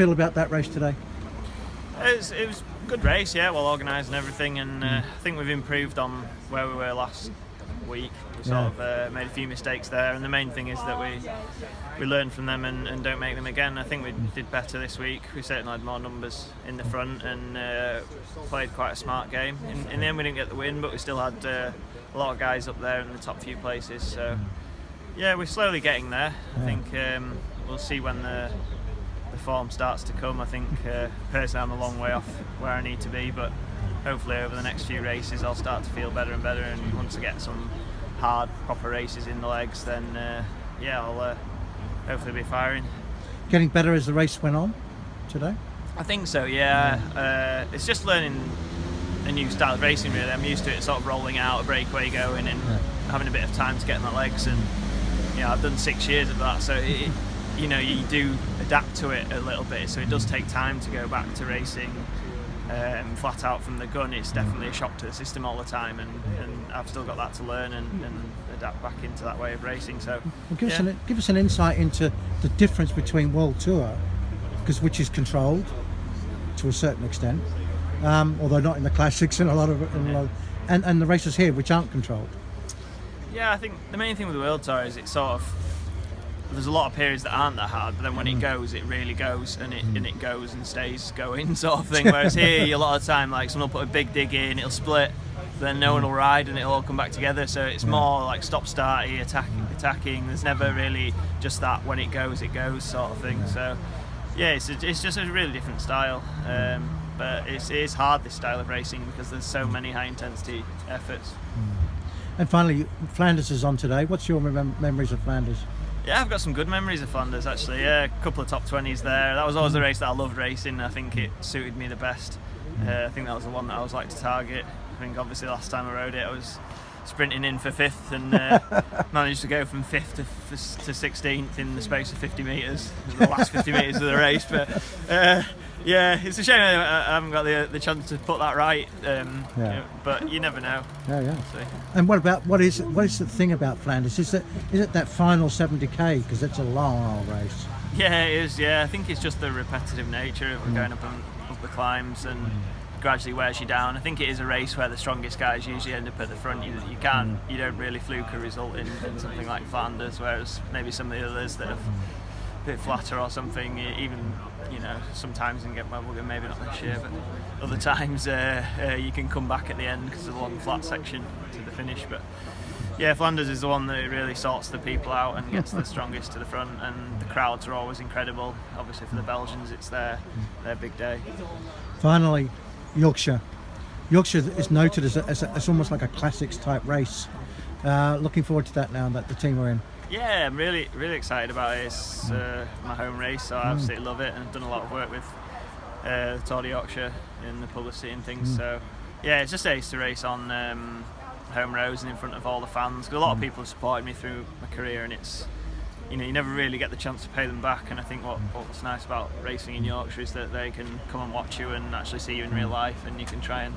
feel about that race today? It was a good race, yeah, well organised and everything, and I think we've improved on where we were last week. We sort of made a few mistakes there, and the main thing is that we learn from them and don't make them again. I think we did better this week. We certainly had more numbers in the front and played quite a smart game. In the end we didn't get the win, but we still had a lot of guys up there in the top few places, so yeah, we're slowly getting there. I think we'll see when the form starts to come. I think personally I'm a long way off where I need to be, but hopefully over the next few races I'll start to feel better and better, and once I get some hard proper races in the legs, then I'll hopefully be firing. Getting better as the race went on today? I think so, yeah. It's just learning a new style of racing really. I'm used to it sort of rolling out, a breakaway going and having a bit of time to get in the legs, and I've done 6 years of that, so you do adapt to it a little bit, so it does take time to go back to racing flat out from the gun. It's definitely a shock to the system all the time, and I've still got that to learn and adapt back into that way of racing. So well, give us an insight into the difference between World Tour, which is controlled to a certain extent, although not in the classics and and the races here which aren't controlled. Yeah, I think the main thing with the World Tour is it's sort of, there's a lot of periods that aren't that hard, but then when it goes, it really goes, and it goes and stays going, sort of thing. Whereas here, a lot of the time, like someone will put a big dig in, it'll split, then no one will ride, and it'll all come back together. So it's more like stop-starty, attacking. There's never really just that when it goes sort of thing. So yeah, it's just a really different style. But it is hard, this style of racing, because there's so many high-intensity efforts. And finally, Flanders is on today. What's your memories of Flanders? Yeah, I've got some good memories of Flanders actually. Yeah, a couple of top 20s there. That was always the race that I loved racing. I think it suited me the best. I think that was the one that I always like to target. I think obviously last time I rode it I was sprinting in for 5th and managed to go from 5th to 16th in the space of 50 metres, the last 50 metres of the race. But yeah, it's a shame I haven't got the chance to put that right. But you never know. Yeah. So. And what is the thing about Flanders? Is it that final 70k? Because it's a long race. Yeah, it is. Yeah, I think it's just the repetitive nature of going up the climbs and gradually wears you down. I think it is a race where the strongest guys usually end up at the front. You don't really fluke a result in something like Flanders, whereas maybe some of the others that have a bit flatter or something, even sometimes and get, well, maybe not this year, but other times you can come back at the end because of the long flat section to the finish. But yeah, Flanders is the one that really sorts the people out and gets the strongest to the front, and the crowds are always incredible. Obviously for the Belgians it's their big day. Finally, Yorkshire is noted as almost like a classics type race. Looking forward to that now that the team are in. Yeah, I'm really excited about it. It's my home race, so I absolutely love it, and I've done a lot of work with the Tour of Yorkshire in the publicity and things. So yeah, it's just ace to race on home roads and in front of all the fans, because a lot of people have supported me through my career, and it's you never really get the chance to pay them back. And I think what's nice about racing in Yorkshire is that they can come and watch you and actually see you in real life, and you can try and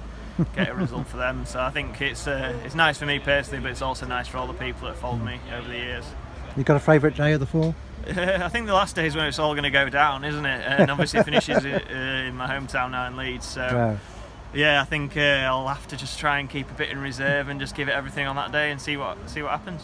get a result for them. So I think it's nice for me personally, but it's also nice for all the people that followed me over the years. You got a favourite day of the 4? I think the last day is when it's all going to go down, isn't it? And obviously it finishes in my hometown now in Leeds. So yeah, I think I'll have to just try and keep a bit in reserve and just give it everything on that day and see what happens.